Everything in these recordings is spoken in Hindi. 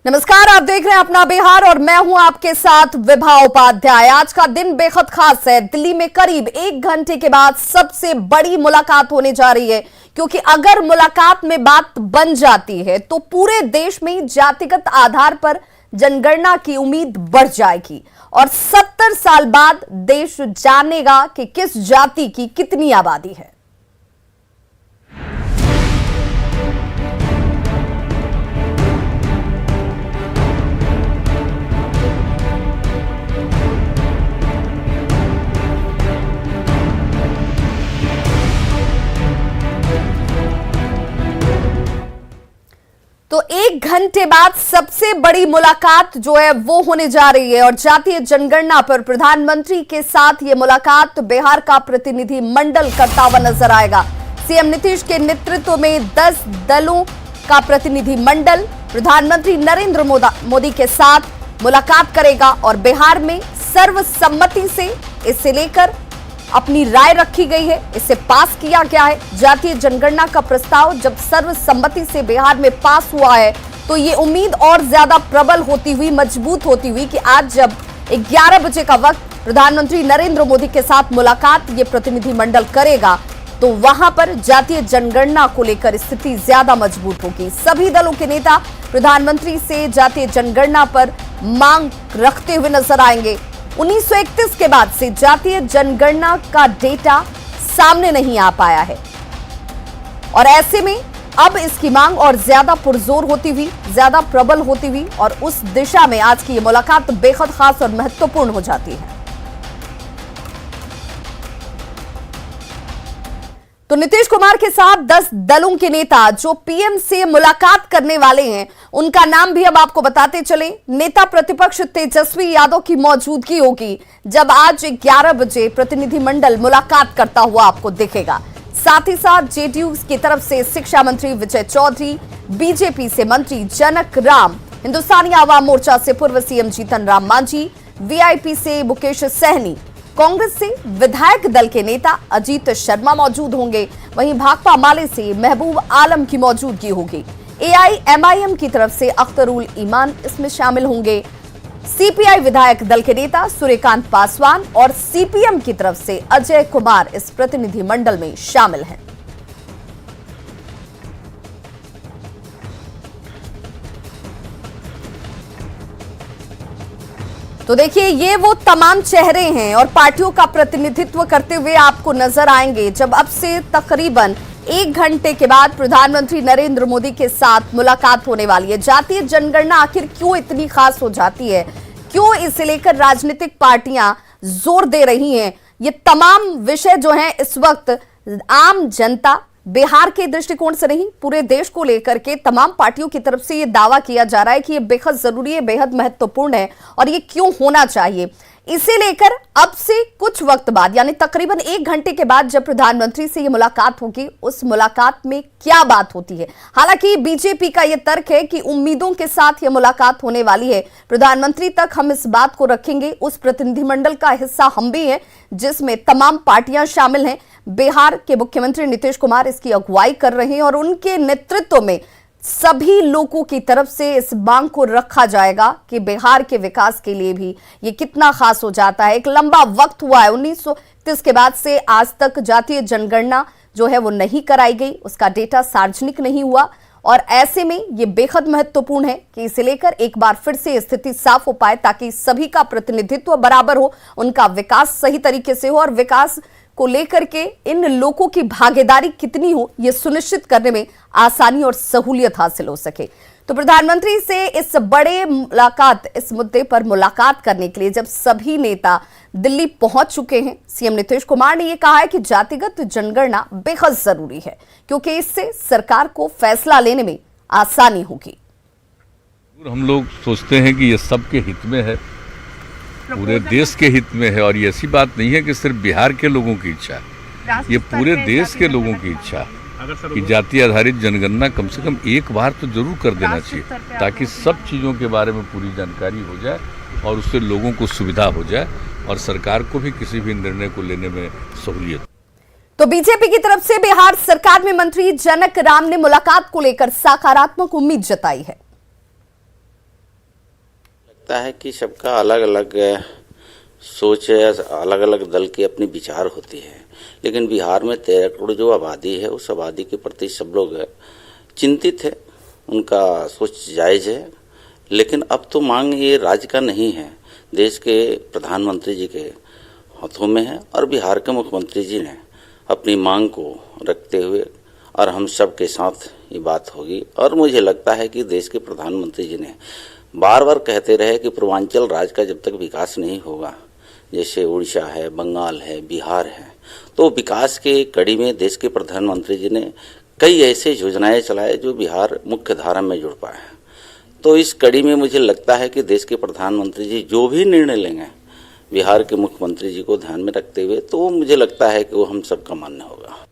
नमस्कार, आप देख रहे हैं अपना बिहार और मैं हूं आपके साथ विभा उपाध्याय। आज का दिन बेहद खास है। दिल्ली में करीब 1 घंटे के बाद सबसे बड़ी मुलाकात होने जा रही है, क्योंकि अगर मुलाकात में बात बन जाती है तो पूरे देश में जातिगत आधार पर जनगणना की उम्मीद बढ़ जाएगी और 70 साल बाद देश जानेगा कि किस जाति की कितनी आबादी है। तो 1 घंटे बाद सबसे बड़ी मुलाकात जो है वो होने जा रही है और जातीय जनगणना पर प्रधानमंत्री के साथ ये मुलाकात बिहार का प्रतिनिधि मंडल करता हुआ नजर आएगा। सीएम नीतीश के नेतृत्व में 10 दलों का प्रतिनिधि मंडल प्रधानमंत्री नरेंद्र मोदी के साथ मुलाकात करेगा और बिहार में सर्वसम्मति से इसे लेकर अपनी राय रखी गई है, इसे पास किया गया है। जातीय जनगणना का प्रस्ताव जब सर्वसम्मति से बिहार में पास हुआ है तो ये उम्मीद और ज्यादा प्रबल होती हुई, मजबूत होती हुई कि आज जब 11 बजे का वक्त प्रधानमंत्री नरेंद्र मोदी के साथ मुलाकात ये प्रतिनिधि मंडल करेगा तो वहां पर जातीय जनगणना को लेकर स्थिति ज्यादा मजबूत होगी। सभी दलों के नेता प्रधानमंत्री से जातीय जनगणना पर मांग रखते हुए नजर आएंगे। 1931 के बाद से जातीय जनगणना का डेटा सामने नहीं आ पाया है और ऐसे में अब इसकी मांग और ज्यादा पुरजोर होती हुई, ज्यादा प्रबल होती हुई और उस दिशा में आज की ये मुलाकात बेहद खास और महत्वपूर्ण हो जाती है। तो नीतीश कुमार के साथ 10 दलों के नेता जो पीएम से मुलाकात करने वाले हैं उनका नाम भी अब आपको बताते चले। नेता प्रतिपक्ष तेजस्वी यादव की मौजूदगी होगी जब आज 11 बजे प्रतिनिधिमंडल मुलाकात करता हुआ आपको दिखेगा। साथ ही साथ जेडीयू की तरफ से शिक्षा मंत्री विजय चौधरी, बीजेपी से मंत्री जनक राम, हिंदुस्तानी आवाम मोर्चा से पूर्व सीएम जीतन राम मांझी, वीआईपी से मुकेश सहनी, कांग्रेस से विधायक दल के नेता अजीत शर्मा मौजूद होंगे। वहीं भाकपा माले से महबूब आलम की मौजूदगी होगी। एआईएमआईएम की तरफ से अख्तरुल ईमान इसमें शामिल होंगे। सीपीआई विधायक दल के नेता सूर्यकांत पासवान और सीपीएम की तरफ से अजय कुमार इस प्रतिनिधि मंडल में शामिल हैं। तो देखिए, ये वो तमाम चेहरे हैं और पार्टियों का प्रतिनिधित्व करते हुए आपको नजर आएंगे जब अब से तकरीबन 1 घंटे के बाद प्रधानमंत्री नरेंद्र मोदी के साथ मुलाकात होने वाली है। जातीय जनगणना आखिर क्यों इतनी खास हो जाती है, क्यों इसे लेकर राजनीतिक पार्टियां जोर दे रही हैं, ये तमाम विषय जो हैं इस वक्त आम जनता, बिहार के दृष्टिकोण से नहीं पूरे देश को लेकर के तमाम पार्टियों की तरफ से ये दावा किया जा रहा है कि ये बेहद जरूरी है, बेहद महत्वपूर्ण है और ये क्यों होना चाहिए। इसे लेकर अब से कुछ वक्त बाद यानी तकरीबन 1 घंटे के बाद जब प्रधानमंत्री से ये मुलाकात होगी, उस मुलाकात में क्या बात होती है। हालांकि बीजेपी का यह तर्क है कि उम्मीदों के साथ ये मुलाकात होने वाली है, प्रधानमंत्री तक हम इस बात को रखेंगे। उस प्रतिनिधिमंडल का हिस्सा हम भी हैं जिसमें तमाम पार्टियां शामिल हैं। बिहार के मुख्यमंत्री नीतीश कुमार इसकी अगुवाई कर रहे हैं और उनके नेतृत्व में सभी लोगों की तरफ से इस मांग को रखा जाएगा कि बिहार के विकास के लिए भी ये कितना खास हो जाता है। एक लंबा वक्त हुआ है, 1931 के बाद से आज तक जातीय जनगणना जो है वो नहीं कराई गई, उसका डेटा सार्वजनिक नहीं हुआ और ऐसे में ये बेहद महत्वपूर्ण है कि इसे लेकर एक बार फिर से स्थिति साफ हो पाए ताकि सभी का प्रतिनिधित्व बराबर हो, उनका विकास सही तरीके से हो और विकास को लेकर के इन लोगों की भागीदारी कितनी हो ये सुनिश्चित करने में आसानी और सहूलियत हासिल हो सके। तो प्रधानमंत्री से इस मुद्दे पर मुलाकात करने के लिए जब सभी नेता दिल्ली पहुंच चुके हैं, सीएम नीतीश कुमार ने यह कहा है कि जातिगत जनगणना बेहद जरूरी है क्योंकि इससे सरकार को फैसला लेने में आसानी होगी। हम लोग सोचते हैं कि ये सबके हित में है, पूरे देश के हित में है और ये ऐसी बात नहीं है कि सिर्फ बिहार के लोगों की इच्छा है, ये पूरे देश के लोगों की इच्छा है कि जाति आधारित जनगणना कम से कम एक बार तो जरूर कर देना चाहिए ताकि सब चीज़ों के बारे में पूरी जानकारी हो जाए और उससे लोगों को सुविधा हो जाए और सरकार को भी किसी भी निर्णय को लेने में सहूलियत। तो बीजेपी की तरफ से बिहार सरकार में मंत्री जनक राम ने मुलाकात को लेकर सकारात्मक उम्मीद जताई है। लगता है कि सबका अलग अलग सोच है, अलग अलग दल की अपनी विचार होती है, लेकिन बिहार में 13 करोड़ जो आबादी है उस आबादी के प्रति सब लोग चिंतित है, उनका सोच जायज़ है। लेकिन अब तो मांग ये राज्य का नहीं है, देश के प्रधानमंत्री जी के हाथों में है और बिहार के मुख्यमंत्री जी ने अपनी मांग को रखते हुए और हम सब के साथ ये बात होगी। और मुझे लगता है कि देश के प्रधानमंत्री जी ने बार बार कहते रहे कि पूर्वांचल राज्य का जब तक विकास नहीं होगा, जैसे उड़ीसा है, बंगाल है, बिहार है, तो विकास के कड़ी में देश के प्रधानमंत्री जी ने कई ऐसे योजनाएं चलाए जो बिहार मुख्य धारा में जुड़ पाए। तो इस कड़ी में मुझे लगता है कि देश के प्रधानमंत्री जी जो भी निर्णय लेंगे बिहार के मुख्यमंत्री जी को ध्यान में रखते हुए, तो मुझे लगता है कि वो हम सबका मान्य होगा।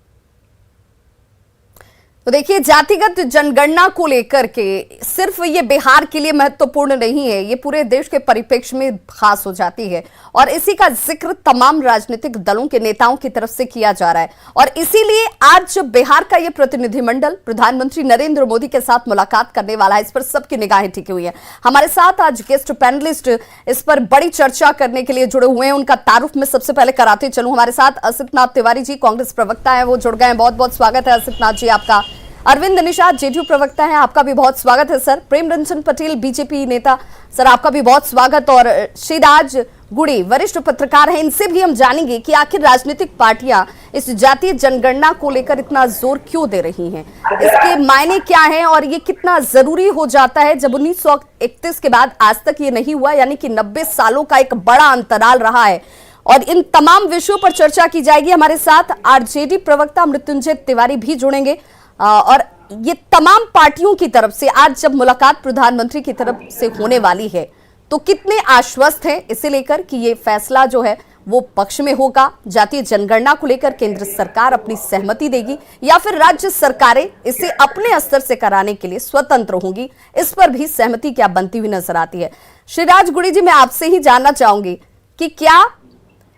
तो देखिए, जातिगत जनगणना को लेकर के सिर्फ ये बिहार के लिए महत्वपूर्ण नहीं है, ये पूरे देश के परिप्रेक्ष्य में खास हो जाती है और इसी का जिक्र तमाम राजनीतिक दलों के नेताओं की तरफ से किया जा रहा है। और इसीलिए आज जब बिहार का ये प्रतिनिधिमंडल प्रधानमंत्री नरेंद्र मोदी के साथ मुलाकात करने वाला है, इस पर सबकी निगाहें टिकी हुई है। हमारे साथ आज गेस्ट पैनलिस्ट इस पर बड़ी चर्चा करने के लिए जुड़े हुए हैं, उनका तारुफ में सबसे पहले कराते चलूं। हमारे साथ असित नाथ तिवारी जी, कांग्रेस प्रवक्ता है, वो जुड़ गए हैं। बहुत बहुत स्वागत है असित नाथ जी आपका। अरविंद निषाद, जेडीयू प्रवक्ता है, आपका भी बहुत स्वागत है सर। प्रेम रंजन पटेल, बीजेपी नेता, सर आपका भी बहुत स्वागत। और श्रीराज गुड़ी, वरिष्ठ पत्रकार हैं, इनसे भी हम जानेंगे कि आखिर राजनीतिक पार्टियां इस जातीय जनगणना को लेकर इतना जोर क्यों दे रही हैं, इसके मायने क्या हैं और ये कितना जरूरी हो जाता है जब 1931 के बाद आज तक ये नहीं हुआ, यानी कि 90 सालों का एक बड़ा अंतराल रहा है। और इन तमाम विषयों पर चर्चा की जाएगी। हमारे साथ आरजेडी प्रवक्ता मृत्युंजय तिवारी भी जुड़ेंगे। और ये तमाम पार्टियों की तरफ से आज जब मुलाकात प्रधानमंत्री की तरफ से होने वाली है, तो कितने आश्वस्त हैं इसे लेकर कि ये फैसला जो है वो पक्ष में होगा, जातीय जनगणना को लेकर केंद्र सरकार अपनी सहमति देगी या फिर राज्य सरकारें इसे अपने स्तर से कराने के लिए स्वतंत्र होंगी, इस पर भी सहमति क्या बनती हुई नजर आती है। श्रीराज गुड़ी जी, मैं आपसे ही जानना चाहूंगी कि क्या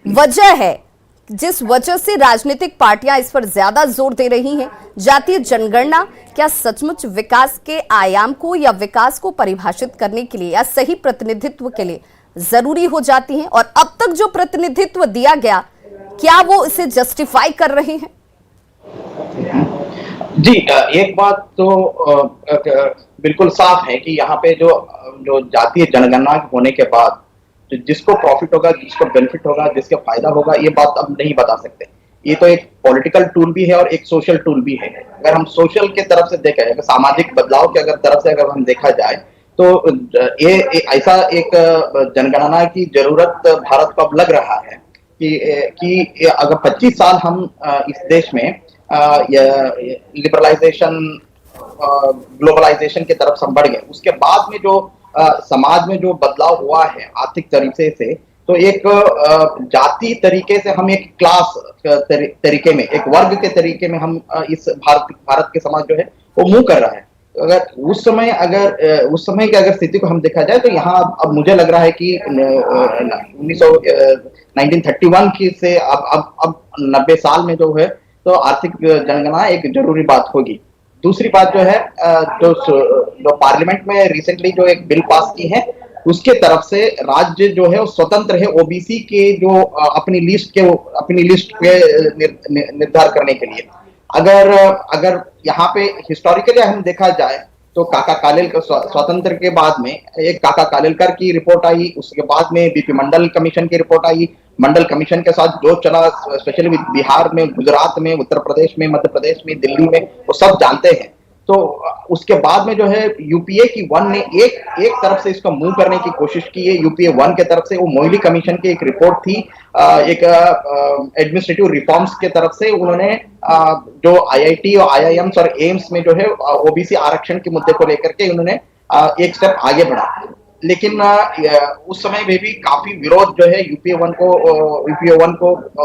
वजह है जिस वजह से राजनीतिक पार्टियां इस पर ज्यादा जोर दे रही हैं? जातीय जनगणना क्या सचमुच विकास के आयाम को या विकास को परिभाषित करने के लिए या सही प्रतिनिधित्व के लिए जरूरी हो जाती हैं? और अब तक जो प्रतिनिधित्व दिया गया, क्या वो इसे जस्टिफाई कर रहे हैं? जी, एक बात तो बिल्कुल साफ है कि यहाँ पे जो जातीय जनगणना होने के बाद जिसको प्रॉफिट होगा, जिसको बेनिफिट होगा, जिसके फायदा होगा, ये बात अब नहीं बता सकते। ये तो एक पॉलिटिकल टूल भी है और एक सोशल टूल भी है। अगर हम सोशल के तरफ से देखें, अगर सामाजिक बदलाव के तरफ से हम देखा जाए, तो ये ऐसा एक जनगणना की जरूरत भारत को अब लग रहा है कि अगर 25 साल हम इस देश में लिबरलाइजेशन, ग्लोबलाइजेशन की तरफ से बढ़ गए, उसके बाद में जो समाज में जो बदलाव हुआ है आर्थिक तरीके से, तो एक जाति तरीके से हम एक क्लास तरीके में, एक वर्ग के तरीके में हम इस भारत के समाज जो है वो मूव कर रहा है। अगर उस समय की अगर स्थिति को हम देखा जाए, तो यहाँ अब मुझे लग रहा है कि 1931 की से अब 90 साल में जो है तो आर्थिक जनगणना एक जरूरी बात होगी। दूसरी बात जो है, जो पार्लियामेंट में रिसेंटली जो एक बिल पास की है, उसके तरफ से राज्य जो है वो स्वतंत्र है ओबीसी के जो अपनी लिस्ट के निर्धार करने के लिए। अगर यहाँ पे हिस्टोरिकली हम देखा जाए, तो काका कालेलकर स्वतंत्र के बाद में एक काका कालेलकर की रिपोर्ट आई, उसके बाद में बीपी मंडल कमीशन की रिपोर्ट आई। मंडल कमीशन के साथ जो चला, स्पेशली बिहार में, गुजरात में, उत्तर प्रदेश में, मध्य प्रदेश में, दिल्ली में, वो सब जानते हैं। तो उसके बाद में जो है यूपीए की 1 ने एक तरफ से इसको मूव करने की कोशिश की है। यूपीए 1 के तरफ से वो मोइली कमीशन की एक रिपोर्ट थी, एक एडमिनिस्ट्रेटिव रिफॉर्म्स के तरफ से उन्होंने जो आईआईटी और आईआईएम्स और एम्स में जो है ओबीसी आरक्षण के मुद्दे को लेकर के उन्होंने एक स्टेप आगे बढ़ा। लेकिन उस समय में भी काफी विरोध जो है यूपीए 1 को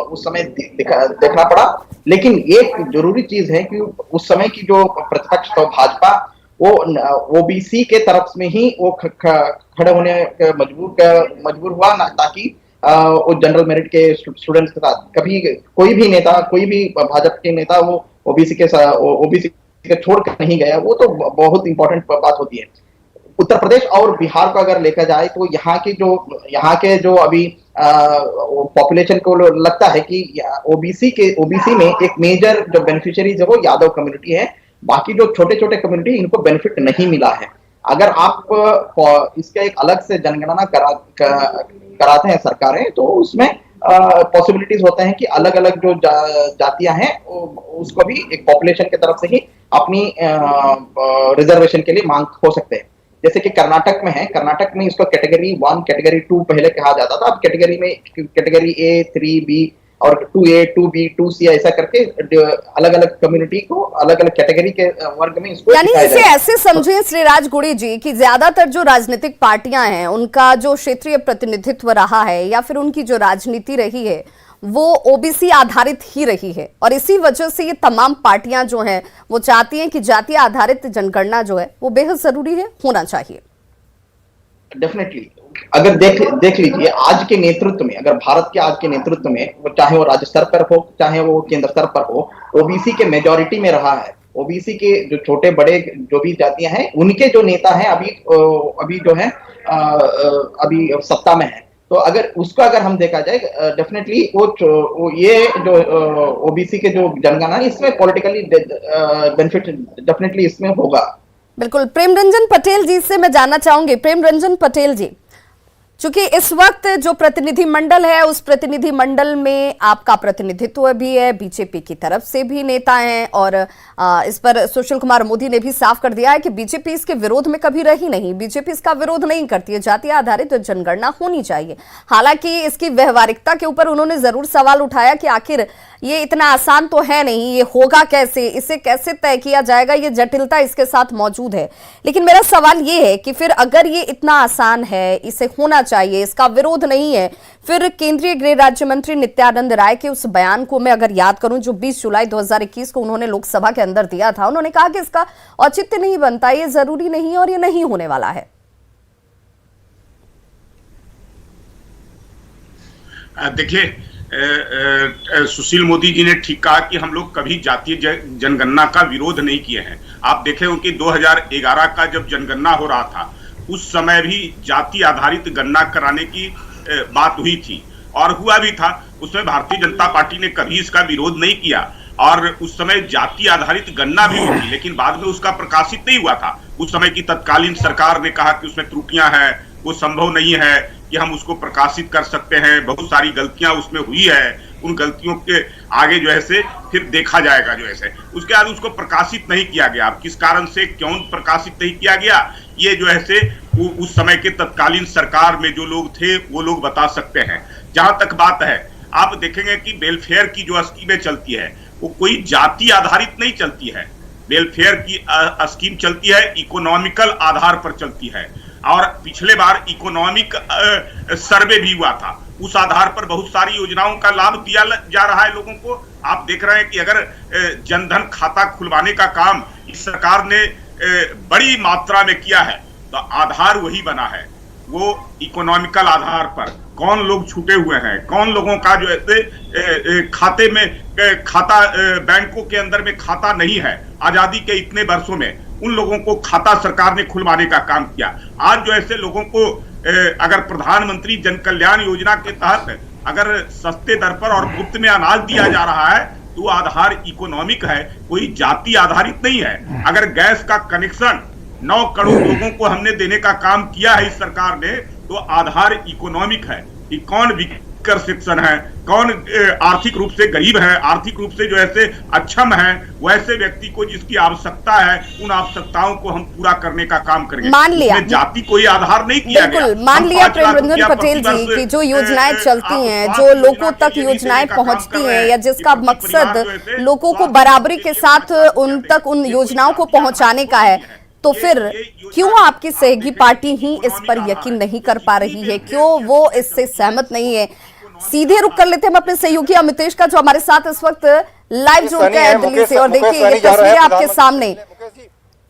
उस समय देखना पड़ा। लेकिन एक जरूरी चीज है कि उस समय की जो प्रतिपक्ष था भाजपा, वो ओबीसी के तरफ में ही वो खड़े होने मजबूर हुआ ना, ताकि वो जनरल मेरिट के स्टूडेंट्स के साथ कभी कोई भी भाजपा के नेता वो ओबीसी के छोड़ कर नहीं गया। वो तो बहुत इंपॉर्टेंट बात होती है। उत्तर प्रदेश और बिहार को अगर लेकर जाए तो यहाँ के जो अभी पॉपुलेशन को लगता है कि ओबीसी में एक मेजर जो बेनिफिशियरीज है वो यादव कम्युनिटी है। बाकी जो छोटे छोटे कम्युनिटी इनको बेनिफिट नहीं मिला है। अगर आप इसका एक अलग से जनगणना कराते हैं सरकारें तो उसमें पॉसिबिलिटीज होते हैं कि अलग अलग जो जातियां हैं उसको भी एक पॉपुलेशन की तरफ से ही अपनी रिजर्वेशन के लिए मांग हो सकते हैं। जैसे कि कर्नाटक में है, कर्नाटक में इसको कैटेगरी 1 कैटेगरी 2 पहले कहा जाता था। अब कैटेगरी A 3B और 2A 2B 2C ऐसा करके अलग अलग कम्युनिटी को अलग अलग कैटेगरी के वर्ग में इसको यानी इसे ऐसे समझे श्रीराज गुड़ी जी कि ज्यादातर जो राजनीतिक पार्टियां हैं उनका जो क्षेत्रीय प्रतिनिधित्व रहा है या फिर उनकी जो राजनीति रही है वो ओबीसी आधारित ही रही है, और इसी वजह से ये तमाम पार्टियां जो हैं वो चाहती हैं कि जातीय आधारित जनगणना जो है वो बेहद जरूरी है, होना चाहिए। डेफिनेटली अगर देख लीजिए आज के नेतृत्व में, अगर भारत के आज के नेतृत्व में वो चाहे वो राज्य स्तर पर हो चाहे वो केंद्र स्तर पर हो, ओबीसी के मेजॉरिटी में रहा है। ओबीसी के जो छोटे बड़े जो भी जातियां हैं उनके जो नेता हैं अभी जो है अभी सत्ता में है। तो अगर हम देखा जाए डेफिनेटली वो ये जो ओबीसी के जो जनगणना इसमें पॉलिटिकली बेनिफिट डेफिनेटली इसमें होगा। बिल्कुल। प्रेम रंजन पटेल जी से मैं जानना चाहूंगी। प्रेम रंजन पटेल जी, चूंकि इस वक्त जो प्रतिनिधि मंडल है उस प्रतिनिधि मंडल में आपका प्रतिनिधित्व भी है, बीजेपी की तरफ से भी नेता हैं, और इस पर सुशील कुमार मोदी ने भी साफ कर दिया है कि बीजेपी इसके विरोध में कभी रही नहीं, बीजेपी इसका विरोध नहीं करती है, जातीय आधारित जनगणना होनी चाहिए। हालांकि इसकी व्यवहारिकता के ऊपर उन्होंने जरूर सवाल उठाया कि आखिर ये इतना आसान तो है नहीं, ये होगा कैसे, इसे कैसे तय किया जाएगा, ये जटिलता इसके साथ मौजूद है। लेकिन मेरा सवाल ये है कि फिर अगर ये इतना आसान है, इसे होना चाहिए, इसका विरोध नहीं है, फिर केंद्रीय गृह राज्य मंत्री नित्यानंद राय के उस बयान को मैं अगर याद करूं जो 20 जुलाई 2021 को उन्होंने लोकसभा के अंदर दिया था, उन्होंने कहा कि इसका औचित्य नहीं बनता, ये जरूरी नहीं और ये नहीं होने वाला है। देखिए, सुशील मोदी जी ने ठीक कहा कि हम लोग कभी जातीय जनगणना का विरोध नहीं किए हैं। आप देखें कि 2011 का जब जनगणना हो रहा था उस समय भी जाति आधारित गणना कराने की बात हुई थी और हुआ भी था। उसमें भारतीय जनता पार्टी ने कभी इसका विरोध नहीं किया और उस समय जाति आधारित गणना भी हुई, लेकिन बाद में उसका प्रकाशित नहीं हुआ था। उस समय की तत्कालीन सरकार ने कहा कि उसमें त्रुटियां हैं, वो संभव नहीं है कि हम उसको प्रकाशित कर सकते हैं, बहुत सारी गलतियां उसमें हुई है, उन गलतियों के आगे जो है से फिर देखा जाएगा जो है। उसके बाद उसको प्रकाशित नहीं किया गया। किस कारण से क्यों प्रकाशित नहीं किया गया, ये जो है से उस समय के तत्कालीन सरकार में जो लोग थे वो लोग बता सकते हैं। जहां तक बात है, आप देखेंगे कि वेलफेयर की जो स्कीमें चलती है वो कोई जाति आधारित नहीं चलती है। वेलफेयर की स्कीम चलती है इकोनॉमिकल आधार पर चलती है, और पिछले बार इकोनॉमिक सर्वे भी हुआ था, उस आधार पर बहुत सारी योजनाओं का लाभ दिया जा रहा है लोगों को। आप देख रहे हैं कि अगर जनधन खाता खुलवाने का काम इस सरकार ने बड़ी मात्रा में किया है तो आधार वही बना है, वो इकोनॉमिकल आधार पर कौन लोग छूटे हुए हैं, कौन लोगों का जो है खाते में खाता बैंकों के अंदर में खाता नहीं है आजादी के इतने वर्षों में, उन लोगों को खाता सरकार ने खुलवाने का काम किया। आज जो ऐसे लोगों को अगर प्रधानमंत्री जन कल्याण योजना के तहत अगर सस्ते दर पर और मुफ्त में अनाज दिया जा रहा है तो आधार इकोनॉमिक है, कोई जाति आधारित नहीं है। अगर गैस का कनेक्शन 9 करोड़ लोगों को हमने देने का काम किया है इस सरकार ने, तो आधार इकोनॉमिक है कि कौन विकर सेक्शन है, कौन आर्थिक रूप से गरीब है, आर्थिक रूप से जो ऐसे अक्षम है, वैसे व्यक्ति को जिसकी आवश्यकता है उन आवश्यकताओं को हम पूरा करने का काम करेंगे। मान लिया जाति कोई आधार नहीं किया गया। मान लिया प्रेम रंजन पटेल जी की जो योजनाएं चलती हैं, जो लोगों तक योजनाएं पहुंचती हैं या जिसका मकसद लोगों को बराबरी के साथ उन तक उन योजनाओं को पहुंचाने का है, तो फिर क्यों आपकी सहयोगी पार्टी ही इस पर यकीन नहीं कर पा रही है, क्यों वो इससे सहमत नहीं है? सीधे रुक कर लेते हैं हम अपने सहयोगी अमितेश का, जो हमारे साथ इस वक्त लाइव जुड़ गए हैं दिल्ली से। और देखिए ये तस्वीरें आपके सामने,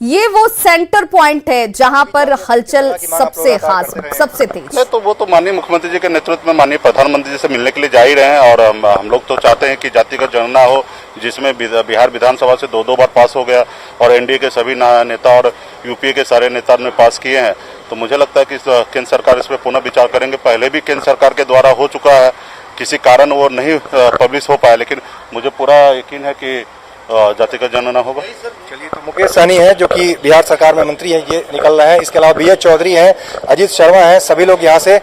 ये वो सेंटर पॉइंट है जहां पर हलचल सबसे खास, सबसे तेज। नहीं तो वो तो माननीय मुख्यमंत्री जी के नेतृत्व में माननीय प्रधानमंत्री जी से मिलने के लिए जा ही रहे हैं और हम लोग तो चाहते हैं कि जातिगत जनगणना हो, जिसमें बिहार विधानसभा से दो बार पास हो गया और एनडीए के सभी नेता और यूपीए के सारे नेता ने पास किए हैं। तो मुझे लगता है कि केंद्र सरकार इस पर पुनः विचार करेंगे। पहले भी केंद्र सरकार के द्वारा हो चुका है, किसी कारण वो नहीं पब्लिश हो पाया, लेकिन मुझे पूरा यकीन है कि जातिगत जनगणना होगा। चलिए, तो मुकेश सहनी है जो कि बिहार सरकार में मंत्री हैं, ये निकल रहे हैं। इसके अलावा बीएस चौधरी हैं, अजीत शर्मा हैं, सभी लोग यहाँ से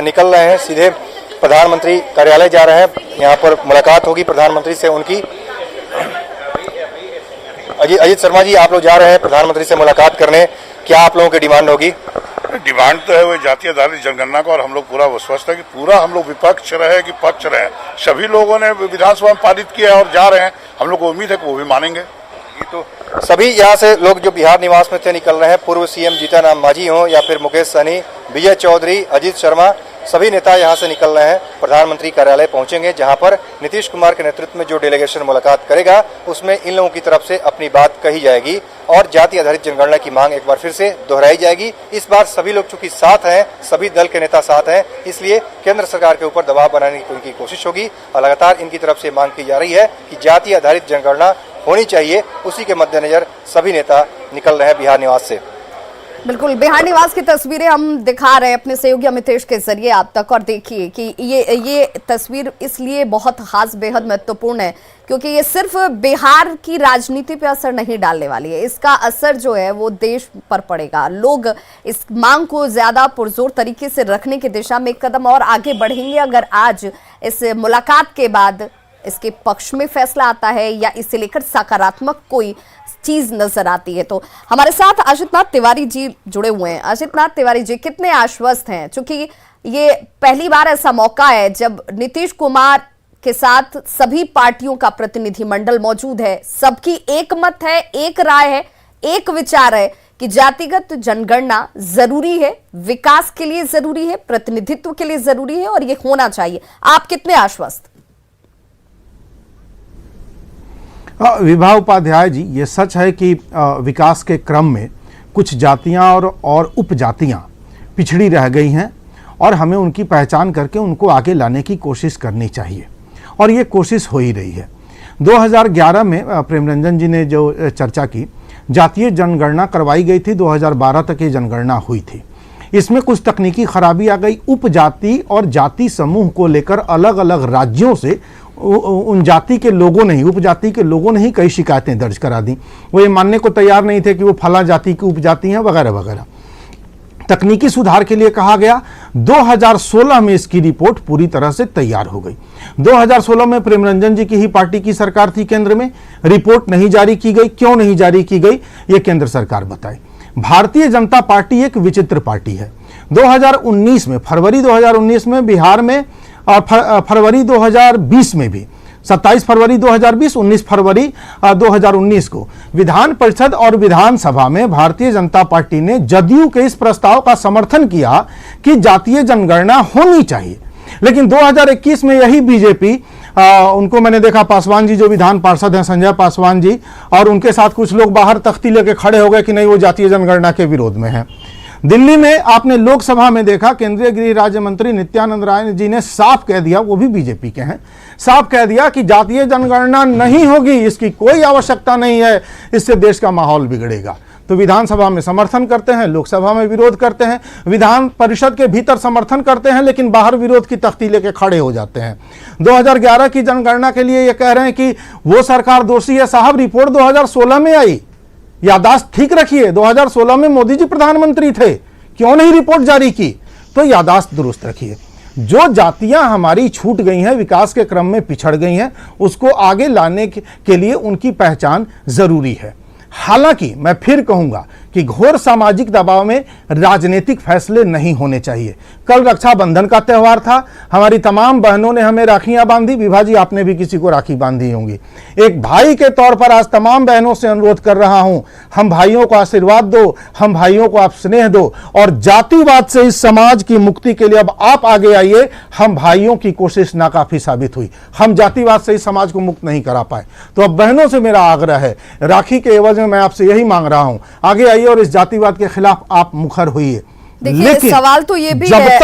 निकल रहे हैं, सीधे प्रधानमंत्री कार्यालय जा रहे हैं। यहाँ पर मुलाकात होगी प्रधानमंत्री से उनकी। अजीत शर्मा जी, आप लोग जा रहे हैं प्रधानमंत्री से मुलाकात करने, क्या आप लोगों की डिमांड होगी? डिमांड तो है वो जातीय आधारित जनगणना का, और हम लोग पूरा विश्वास है कि पूरा हम लोग विपक्ष रहे कि पक्ष रहे, सभी लोगों ने विधानसभा में पारित किया और जा रहे हैं। हम लोग को उम्मीद है कि वो भी मानेंगे। तो सभी यहाँ से लोग जो बिहार निवास में थे निकल रहे हैं, पूर्व सीएम जीतन राम मांझी हो या फिर मुकेश सहनी, बीएस चौधरी, अजीत शर्मा, सभी नेता यहाँ से निकल रहे हैं। प्रधानमंत्री कार्यालय पहुंचेंगे, जहां पर नीतीश कुमार के नेतृत्व में जो डेलीगेशन मुलाकात करेगा उसमें इन लोगों की तरफ से अपनी बात कही जाएगी और जाति आधारित जनगणना की मांग एक बार फिर से दोहराई जाएगी। इस बार सभी लोग चूंकि साथ हैं, सभी दल के नेता साथ हैं, इसलिए केंद्र सरकार के ऊपर दबाव बनाने की उनकी कोशिश होगी और लगातार इनकी तरफ से मांग की जा रही है कि जाति आधारित जनगणना होनी चाहिए। उसी के मद्देनजर सभी नेता निकल रहे हैं बिहार निवास से। बिल्कुल, बिहार निवास की तस्वीरें हम दिखा रहे हैं अपने सहयोगी अमितेश के जरिए आप तक, और देखिए कि ये तस्वीर इसलिए बहुत खास, बेहद महत्वपूर्ण है क्योंकि ये सिर्फ बिहार की राजनीति पे असर नहीं डालने वाली है, इसका असर जो है वो देश पर पड़ेगा। लोग इस मांग को ज्यादा पुरजोर तरीके से रखने की दिशा में एक कदम और आगे बढ़ेंगे अगर आज इस मुलाकात के बाद इसके पक्ष में फैसला आता है या इसे लेकर सकारात्मक कोई चीज नजर आती है। तो हमारे साथ अजितनाथ तिवारी जी जुड़े हुए हैं। अजितनाथ तिवारी जी, कितने आश्वस्त हैं, क्योंकि ये पहली बार ऐसा मौका है जब नीतीश कुमार के साथ सभी पार्टियों का प्रतिनिधिमंडल मौजूद है, सबकी एक मत है, एक राय है, एक विचार है कि जातिगत जनगणना जरूरी है, विकास के लिए जरूरी है, प्रतिनिधित्व के लिए जरूरी है और ये होना चाहिए। आप कितने आश्वस्त? विभा उपाध्याय जी, ये सच है कि विकास के क्रम में कुछ जातियां और उपजातियां पिछड़ी रह गई हैं और हमें उनकी पहचान करके उनको आगे लाने की कोशिश करनी चाहिए और ये कोशिश हो ही रही है। 2011 में प्रेमरंजन जी ने जो चर्चा की, जातीय जनगणना करवाई गई थी, 2012 तक ये जनगणना हुई थी। इसमें कुछ तकनीकी खराबी आ गई। उपजाति और जाति समूह को लेकर अलग अलग राज्यों से उन जाति के लोगों ने ही, उपजाति के लोगों ने ही कई शिकायतें दर्ज करा दी। वो ये मानने को तैयार नहीं थे कि वो फला जाति की उपजाति हैं वगैरह वगैरह। तकनीकी सुधार के लिए कहा गया। 2016 में इसकी रिपोर्ट पूरी तरह से तैयार हो गई। 2016 में प्रेमरंजन जी की ही पार्टी की सरकार थी केंद्र में, रिपोर्ट नहीं जारी की गई। क्यों नहीं जारी की गई, ये केंद्र सरकार बताए। भारतीय जनता पार्टी एक विचित्र पार्टी है। 2019 में, फरवरी 2019 में बिहार में और फरवरी 2020 में भी, 27 फरवरी 2020, 19 फरवरी 2019 को विधान परिषद और विधानसभा में भारतीय जनता पार्टी ने जदयू के इस प्रस्ताव का समर्थन किया कि जातीय जनगणना होनी चाहिए। लेकिन 2021 में यही बीजेपी, उनको मैंने देखा, पासवान जी जो विधान पार्षद हैं, संजय पासवान जी, और उनके साथ कुछ लोग बाहर तख्ती लेके खड़े हो गए कि नहीं, वो जातीय जनगणना के विरोध में है। दिल्ली में आपने लोकसभा में देखा, केंद्रीय गृह राज्य मंत्री नित्यानंद राय जी ने साफ कह दिया, वो भी बीजेपी के हैं, साफ कह दिया कि जातीय जनगणना नहीं होगी, इसकी कोई आवश्यकता नहीं है, इससे देश का माहौल बिगड़ेगा। तो विधानसभा में समर्थन करते हैं, लोकसभा में विरोध करते हैं, विधान परिषद के भीतर समर्थन करते हैं, लेकिन बाहर विरोध की तख्ती लेके खड़े हो जाते हैं। 2011 की जनगणना के लिए ये कह रहे हैं कि वो सरकार दोषी है। साहब, रिपोर्ट 2016 में आई, यादाश्त ठीक रखिए। 2016 में मोदी जी प्रधानमंत्री थे, क्यों नहीं रिपोर्ट जारी की? तो यादाश्त दुरुस्त रखिए। जो जातियां हमारी छूट गई हैं, विकास के क्रम में पिछड़ गई हैं, उसको आगे लाने के लिए उनकी पहचान जरूरी है। हालांकि मैं फिर कहूंगा कि घोर सामाजिक दबाव में राजनीतिक फैसले नहीं होने चाहिए। कल रक्षाबंधन का त्यौहार था, हमारी तमाम बहनों ने हमें राखियां बांधी। विभा जी, आपने भी किसी को राखी बांधी होंगी। एक भाई के तौर पर आज तमाम बहनों से अनुरोध कर रहा हूं, हम भाइयों को आशीर्वाद दो, हम भाइयों को आप स्नेह दो और जातिवाद से इस समाज की मुक्ति के लिए अब आप आगे आइए। हम भाइयों की कोशिश नाकाफी साबित हुई, हम जातिवाद से इस समाज को मुक्त नहीं करा पाए। तो अब बहनों से मेरा आग्रह है, राखी के एवज में मैं आपसे यही मांग रहा हूं, आगे आइए और इस जातिवाद के खिलाफ आप मुखर होइए। देखिए, सवाल तो ये भी है,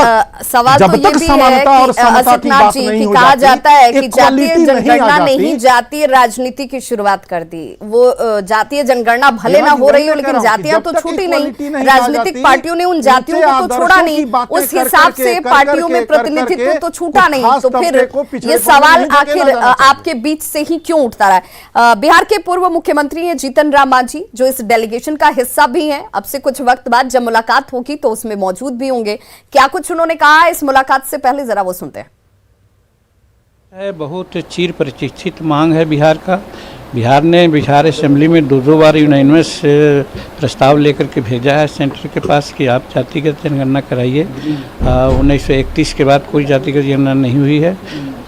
सवाल तो ये भी है कि असितनाथ जी की कहा जाता है कि जातीय जनगणना ने ही जातीय राजनीति की शुरुआत कर दी। वो जातीय जनगणना भले ना हो रही हो, लेकिन जातियां तो छूटी नहीं। राजनीतिक पार्टियों ने उन जातियों को तो छोड़ा नहीं, उस हिसाब से पार्टियों में प्रतिनिधित्व तो छूटा नहीं। तो फिर ये सवाल आखिर आपके बीच से ही क्यों उठता रहा है? बिहार के पूर्व मुख्यमंत्री हैं जीतन राम मांझी, जो इस डेलीगेशन का हिस्सा भी हैं। अब से कुछ वक्त बाद जब मुलाकात होगी तो में मौजूद भी होंगे। क्या कुछ उन्होंने कहा इस मुलाकात से पहले, जरा वो सुनते हैं। बहुत चिर प्रतीक्षित मांग है बिहार का। बिहार असेंबली में दो बार यूनानिमस प्रस्ताव लेकर के भेजा है सेंटर के पास कि आप जातिगत जनगणना कराइए। 1931 के बाद कोई जातिगत जनगणना नहीं हुई है।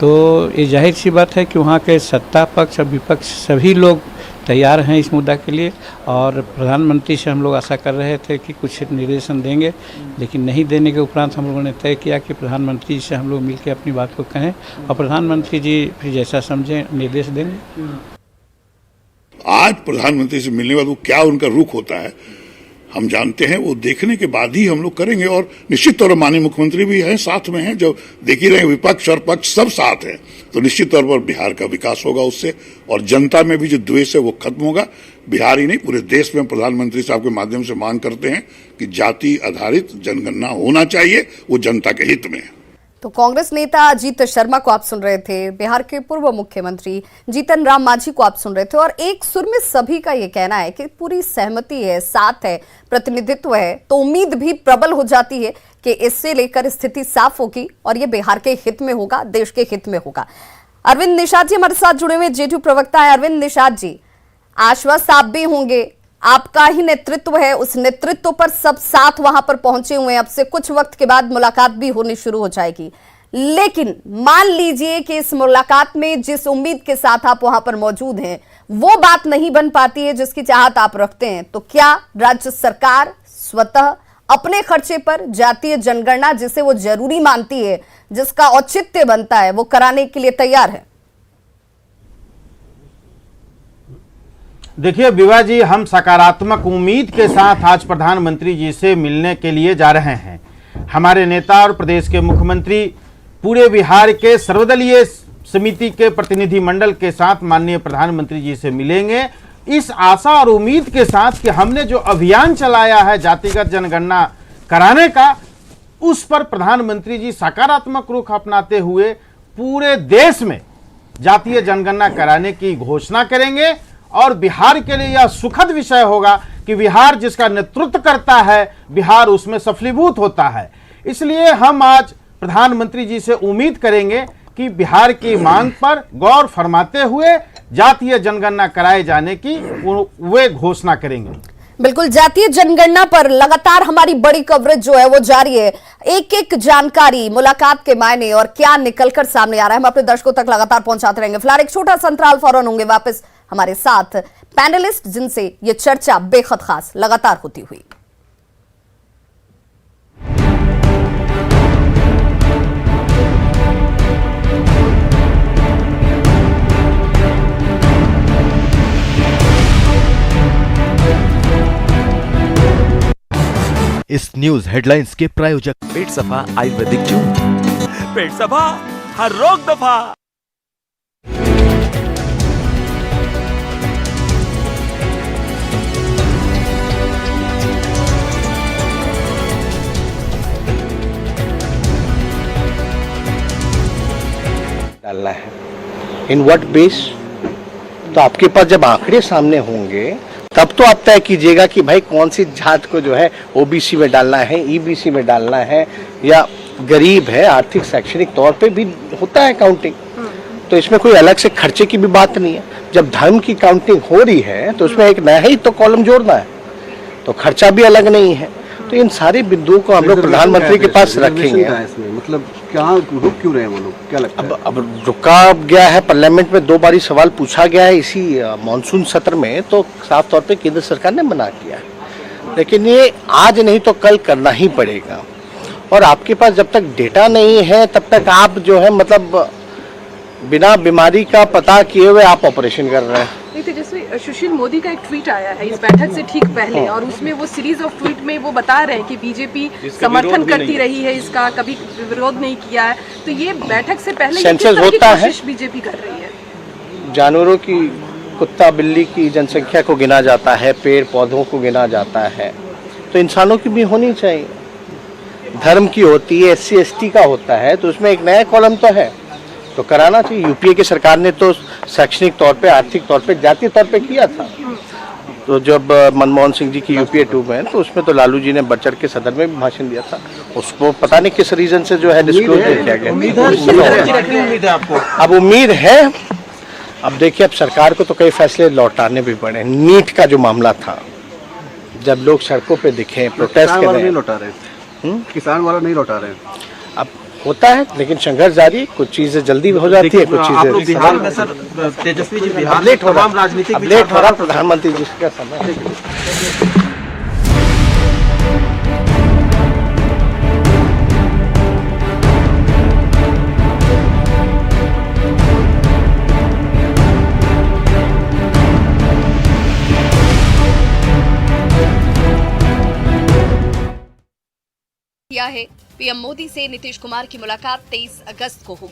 तो ये जाहिर सी बात है कि वहाँ के सत्ता पक्ष और विपक्ष सभी लोग तैयार हैं इस मुद्दा के लिए। और प्रधानमंत्री से हम लोग आशा कर रहे थे कि कुछ निर्देशन देंगे, लेकिन नहीं देने के उपरांत हम लोगों ने तय किया कि प्रधानमंत्री जी से हम लोग मिलकर अपनी बात को कहें और प्रधानमंत्री जी फिर जैसा समझें निर्देश देंगे। आज प्रधानमंत्री से मिलने वालों क्या उनका रुख होता है हम जानते हैं, वो देखने के बाद ही हम लोग करेंगे। और निश्चित तौर पर माननीय मुख्यमंत्री भी हैं, साथ में हैं, जो देख ही रहे हैं, विपक्ष और पक्ष सब साथ हैं। तो निश्चित तौर पर बिहार का विकास होगा उससे, और जनता में भी जो द्वेष है वो खत्म होगा। बिहार ही नहीं, पूरे देश में प्रधानमंत्री साहब के माध्यम से मांग करते हैं कि जाति आधारित जनगणना होना चाहिए, वो जनता के हित में है। तो कांग्रेस नेता अजीत शर्मा को आप सुन रहे थे, बिहार के पूर्व मुख्यमंत्री जीतन राम मांझी को आप सुन रहे थे, और एक सुर में सभी का ये कहना है कि पूरी सहमति है, साथ है, प्रतिनिधित्व है। तो उम्मीद भी प्रबल हो जाती है कि इससे लेकर स्थिति साफ होगी और ये बिहार के हित में होगा, देश के हित में होगा। अरविंद निषाद जी हमारे साथ जुड़े हुए, जेडीयू प्रवक्ता है। अरविंद निषाद जी, आश्वस्त आप भी होंगे, आपका ही नेतृत्व है, उस नेतृत्व पर सब साथ वहां पर पहुंचे हुए हैं। अब से कुछ वक्त के बाद मुलाकात भी होनी शुरू हो जाएगी, लेकिन मान लीजिए कि इस मुलाकात में जिस उम्मीद के साथ आप वहां पर मौजूद हैं वो बात नहीं बन पाती है जिसकी चाहत आप रखते हैं, तो क्या राज्य सरकार स्वतः अपने खर्चे पर जातीय जनगणना, जिसे वो जरूरी मानती है, जिसका औचित्य बनता है, वो कराने के लिए तैयार है? देखिए विभा जी, हम सकारात्मक उम्मीद के साथ आज प्रधानमंत्री जी से मिलने के लिए जा रहे हैं। हमारे नेता और प्रदेश के मुख्यमंत्री पूरे बिहार के सर्वदलीय समिति के प्रतिनिधि मंडल के साथ माननीय प्रधानमंत्री जी से मिलेंगे, इस आशा और उम्मीद के साथ कि हमने जो अभियान चलाया है जातिगत जनगणना कराने का, उस पर प्रधानमंत्री जी सकारात्मक रुख अपनाते हुए पूरे देश में जातीय जनगणना कराने की घोषणा करेंगे। और बिहार के लिए यह सुखद विषय होगा कि बिहार जिसका नेतृत्व करता है, बिहार उसमें सफलीभूत होता है। इसलिए हम आज प्रधानमंत्री जी से उम्मीद करेंगे कि बिहार की मांग पर गौर फरमाते हुए जातीय जनगणना कराए जाने की वे घोषणा करेंगे। बिल्कुल, जातीय जनगणना पर लगातार हमारी बड़ी कवरेज जो है वो जारी है। एक एक जानकारी, मुलाकात के मायने और क्या निकलकर सामने आ रहा है, हम अपने दर्शकों तक लगातार पहुंचाते रहेंगे। फिलहाल एक छोटा संतराल, फौरन होंगे वापस हमारे साथ पैनलिस्ट जिनसे ये चर्चा बेहद खास लगातार होती हुई। इस न्यूज हेडलाइंस के प्रायोजक पेट सफा आयुर्वेदिक जूस। पेट सफा, हर रोग दफा। डालना है इन व्हाट बेस, तो आपके पास जब आंकड़े सामने होंगे तब तो आप तय कीजिएगा कि भाई कौन सी जात को जो है ओबीसी में डालना है, ईबीसी में डालना है, या गरीब है, आर्थिक शैक्षणिक तौर पे भी होता है काउंटिंग। तो इसमें कोई अलग से खर्चे की भी बात नहीं है। जब धर्म की काउंटिंग हो रही है तो उसमें एक नया ही तो कॉलम जोड़ना है। तो खर्चा भी अलग नहीं है। तो इन सारे बिंदुओं को हम लोग प्रधानमंत्री के पास रखेंगे। मतलब क्या रुक क्यों रहे हैं वो लोग, क्या लगता है? अब रुका गया है, पार्लियामेंट में 2 बारी सवाल पूछा गया है इसी मानसून सत्र में, तो साफ तौर पे केंद्र सरकार ने मना किया है। लेकिन ये आज नहीं तो कल करना ही पड़ेगा। और आपके पास जब तक डेटा नहीं है तब तक आप जो है मतलब बिना बीमारी का पता किए हुए आप ऑपरेशन कर रहे हैं। नहीं तो जैसे सुशील मोदी का एक ट्वीट आया है इस बैठक से ठीक पहले, और उसमें वो सीरीज ऑफ ट्वीट में वो बता रहे हैं कि बीजेपी समर्थन करती रही है इसका, कभी विरोध नहीं किया है। तो ये बैठक से पहले सेंसस होता है, बीजेपी कर रही है। जानवरों की, कुत्ता बिल्ली की जनसंख्या को गिना जाता है, पेड़ पौधों को गिना जाता है, तो इंसानों की भी होनी चाहिए। धर्म की होती है, SC ST का होता है, तो उसमें एक नया कॉलम तो है, तो कराना चाहिए। यूपीए की सरकार ने तो शैक्षणिक तौर पे, आर्थिक तौर पे, जातीय तौर पे किया था। तो जब मनमोहन सिंह जी की UPA 2 में, तो उसमें तो लालू जी ने बढ़ चढ़ के सदन में भी भाषण दिया था। उसको पता नहीं किस रीजन से जो है डिस्क्लोज नहीं किया गया। अब उम्मीद है, अब देखिए अब सरकार को तो कई फैसले लौटाने भी पड़े। नीट का जो मामला था, जब लोग सड़कों पे दिखे, प्रोटेस्ट कर रहे हैं, लौटा रहे, किसान वाला नहीं लौटा रहे। अब होता है, लेकिन संघर्ष जारी, कुछ चीजें जल्दी हो जाती है, कुछ चीजें बिहार में सर तेजस्वी जी अब लेट हो रहा प्रधानमंत्री जी का समय। किया है पीएम मोदी से नीतीश कुमार की मुलाकात 23 अगस्त को होगी।